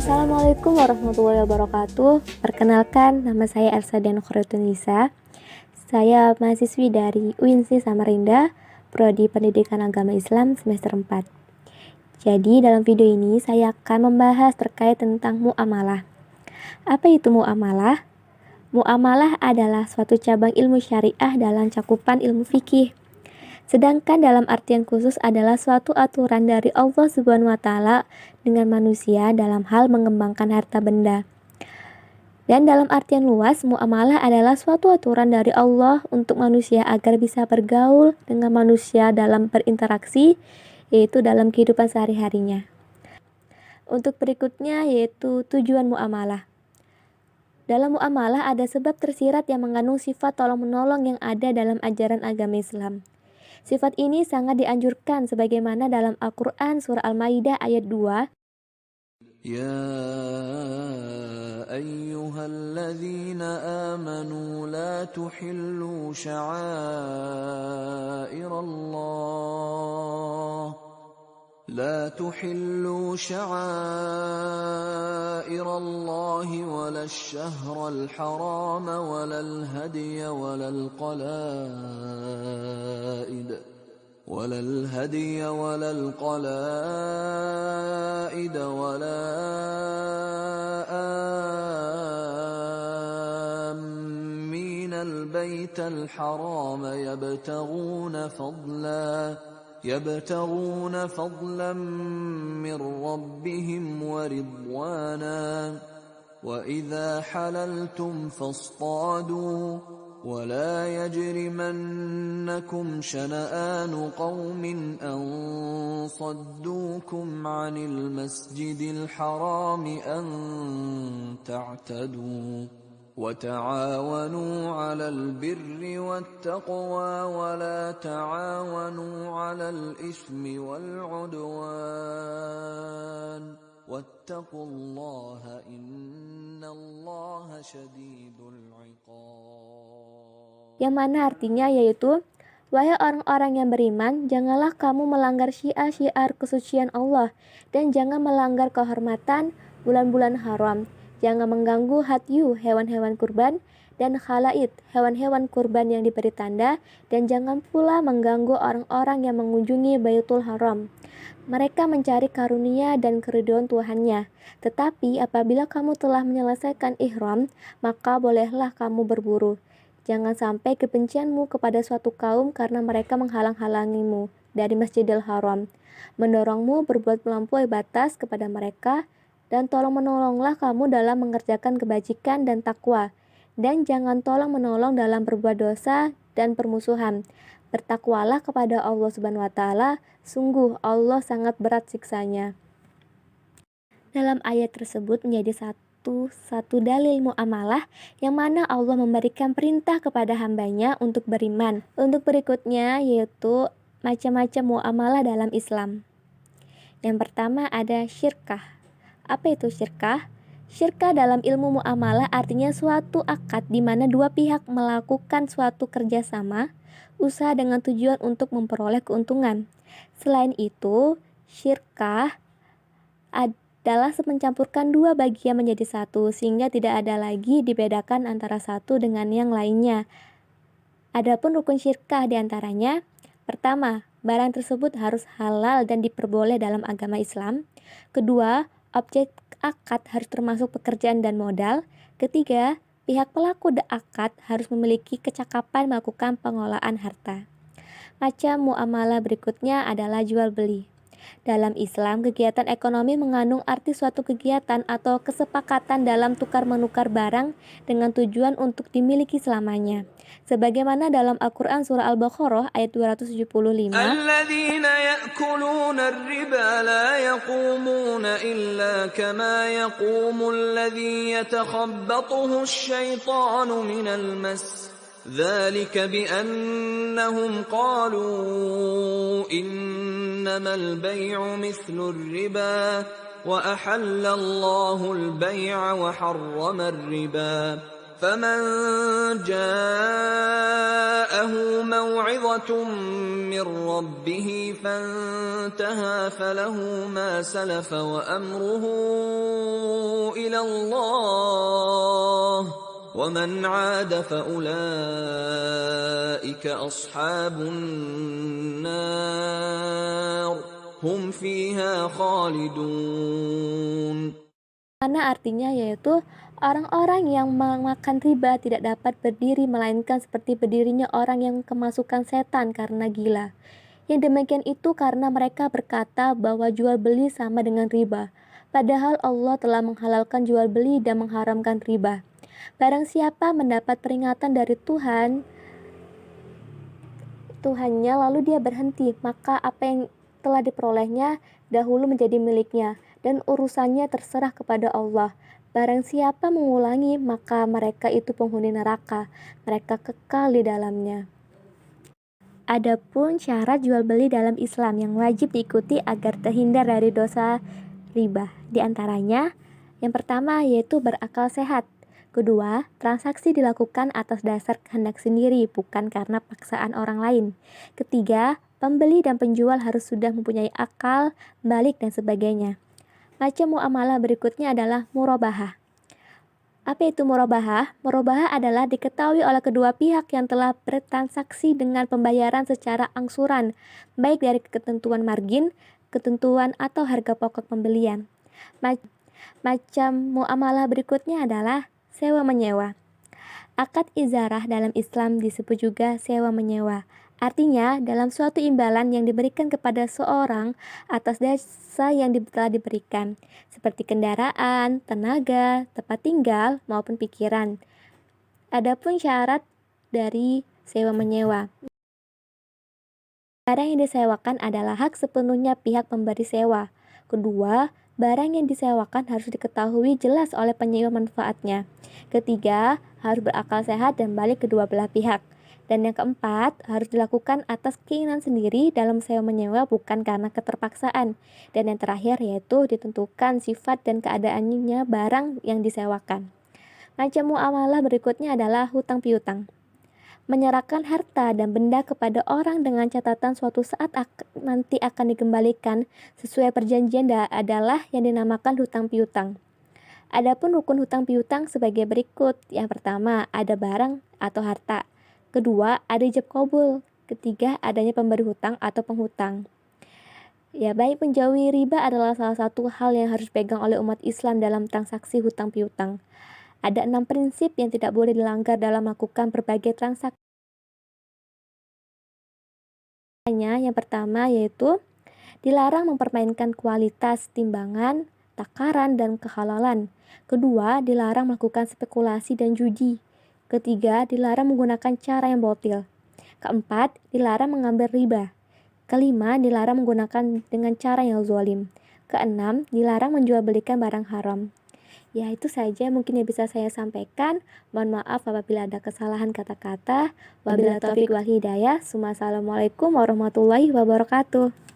Assalamualaikum warahmatullahi wabarakatuh. Perkenalkan, nama saya Elsa Dian Khoritunisa. Saya mahasiswi dari UINSI Samarinda, Prodi Pendidikan Agama Islam semester 4. Jadi dalam video ini saya akan membahas terkait tentang muamalah. Apa itu muamalah? Muamalah adalah suatu cabang ilmu syariah dalam cakupan ilmu fikih. Sedangkan dalam artian khusus adalah suatu aturan dari Allah Subhanahu wa taala dengan manusia dalam hal mengembangkan harta benda. Dan dalam artian luas, muamalah adalah suatu aturan dari Allah untuk manusia agar bisa bergaul dengan manusia dalam berinteraksi, yaitu dalam kehidupan sehari-harinya. Untuk berikutnya yaitu tujuan muamalah. Dalam muamalah ada sebab tersirat yang mengandung sifat tolong-menolong yang ada dalam ajaran agama Islam. Sifat ini sangat dianjurkan sebagaimana dalam Al-Quran surah Al-Maidah ayat 2. Ya ayyuhalladzina amanu la tuhillu sya'airallah لا تحلوا شعائر الله ولا الشهر الحرام ولا الهدي ولا القلائد ولا آمين البيت الحرام يبتغون فضلا من ربهم ورضوانا وإذا حللتم فاصطادوا ولا يجرمنكم شنآن قوم أن صدوكم عن المسجد الحرام أن تعتدوا وتعاونوا على البر والتقوى ولا تعاونوا على الإثم والعدوان واتقوا الله إن الله شديد العقاب. Yang mana artinya yaitu, wahai orang-orang yang beriman, janganlah kamu melanggar syiar-syiar kesucian Allah dan jangan melanggar kehormatan bulan-bulan haram. Jangan mengganggu hadyu, hewan-hewan kurban, dan khalaid, hewan-hewan kurban yang diberi tanda, dan jangan pula mengganggu orang-orang yang mengunjungi Baitul Haram. Mereka mencari karunia dan keridhaan Tuhannya. Tetapi apabila kamu telah menyelesaikan ihram, maka bolehlah kamu berburu. Jangan sampai kebencianmu kepada suatu kaum karena mereka menghalang-halangimu dari Masjidil Haram, mendorongmu berbuat melampaui batas kepada mereka, dan tolong-menolonglah kamu dalam mengerjakan kebajikan dan takwa. Dan jangan tolong-menolong dalam berbuat dosa dan permusuhan. Bertakwalah kepada Allah Subhanahu wa taala, sungguh Allah sangat berat siksanya. Dalam ayat tersebut menjadi satu dalil muamalah yang mana Allah memberikan perintah kepada hambanya untuk beriman. Untuk berikutnya yaitu macam-macam muamalah dalam Islam. Yang pertama ada syirkah. Apa itu syirkah? Syirkah dalam ilmu muamalah artinya suatu akad di mana dua pihak melakukan suatu kerjasama, usaha dengan tujuan untuk memperoleh keuntungan. Selain itu, syirkah adalah mencampurkan dua bagian menjadi satu, sehingga tidak ada lagi dibedakan antara satu dengan yang lainnya. Adapun rukun syirkah diantaranya, pertama, barang tersebut harus halal dan diperboleh dalam agama Islam. Kedua, objek akad harus termasuk pekerjaan dan modal. Ketiga, pihak pelaku akad harus memiliki kecakapan melakukan pengelolaan harta. Macam muamalah berikutnya adalah jual beli. Dalam Islam, kegiatan ekonomi mengandung arti suatu kegiatan atau kesepakatan dalam tukar-menukar barang dengan tujuan untuk dimiliki selamanya. Sebagaimana dalam Al-Quran surah Al-Baqarah ayat 275. Alladzina ya'kuluna ar-riba la yaqumuna illa kama yaqumu alladhi yatakhabbathuhu asy-syaitanu minal mas. ذلك بأنهم قالوا إنما البيع مثل الربا وأحل الله البيع وحرم الربا فمن جاءه موعظة مَوْعِظَةٌ مِّن رَّبِّهِ فَانتَهَىٰ فَلَهُ مَا سَلَفَ وَأَمْرُهُ إِلَى اللَّهِ وَمَنْ عَادَ فَأُولَٰئِكَ أَصْحَابُ النَّارِ هُمْ فِيهَا خَالِدُونَ. Mana artinya yaitu orang-orang yang memakan riba tidak dapat berdiri melainkan seperti berdirinya orang yang kemasukan setan karena gila. Yang demikian itu karena mereka berkata bahwa jual beli sama dengan riba. Padahal Allah telah menghalalkan jual beli dan mengharamkan riba. Barang siapa mendapat peringatan dari Tuhannya lalu dia berhenti, maka apa yang telah diperolehnya dahulu menjadi miliknya dan urusannya terserah kepada Allah. Barang siapa mengulangi, maka mereka itu penghuni neraka, mereka kekal di dalamnya. Adapun syarat jual beli dalam Islam yang wajib diikuti agar terhindar dari dosa riba, di antaranya yang pertama yaitu berakal sehat. Kedua, transaksi dilakukan atas dasar kehendak sendiri, bukan karena paksaan orang lain. Ketiga, pembeli dan penjual harus sudah mempunyai akal, balik, dan sebagainya. Macam muamalah berikutnya adalah murabahah. Apa itu murabahah? Murabahah adalah diketahui oleh kedua pihak yang telah bertransaksi dengan pembayaran secara angsuran, baik dari ketentuan margin, ketentuan atau harga pokok pembelian. Macam muamalah berikutnya adalah sewa-menyewa. Akad ijarah dalam Islam disebut juga sewa-menyewa. Artinya, dalam suatu imbalan yang diberikan kepada seorang atas jasa yang telah diberikan, seperti kendaraan, tenaga, tempat tinggal, maupun pikiran. Adapun syarat dari sewa-menyewa. Barang yang disewakan adalah hak sepenuhnya pihak pemberi sewa. Kedua, barang yang disewakan harus diketahui jelas oleh penyewa manfaatnya. Ketiga, harus berakal sehat dan balik kedua belah pihak. Dan yang keempat, harus dilakukan atas keinginan sendiri dalam sewa-menyewa bukan karena keterpaksaan. Dan yang terakhir yaitu ditentukan sifat dan keadaannya barang yang disewakan. Macam muamalah berikutnya adalah hutang piutang. Menyerahkan harta dan benda kepada orang dengan catatan suatu saat nanti akan dikembalikan sesuai perjanjian adalah yang dinamakan hutang piutang. Adapun rukun hutang piutang sebagai berikut. Yang pertama, ada barang atau harta. Kedua, ada ijab qabul. Ketiga, adanya pemberi hutang atau penghutang. Ya, baik menjauhi riba adalah salah satu hal yang harus dipegang oleh umat Islam dalam transaksi hutang piutang. Ada 6 prinsip yang tidak boleh dilanggar dalam melakukan berbagai transaksi. Yang pertama yaitu dilarang mempermainkan kualitas, timbangan, takaran, dan kehalalan. Kedua, dilarang melakukan spekulasi dan judi. Ketiga, dilarang menggunakan cara yang batil. Keempat, dilarang mengambil riba. Kelima, dilarang menggunakan dengan cara yang zalim. Keenam, dilarang menjual belikan barang haram. Ya, itu saja mungkin yang bisa saya sampaikan. Mohon maaf apabila ada kesalahan kata-kata. Wabillahi taufiq wal hidayah. Assalamualaikum warahmatullahi wabarakatuh.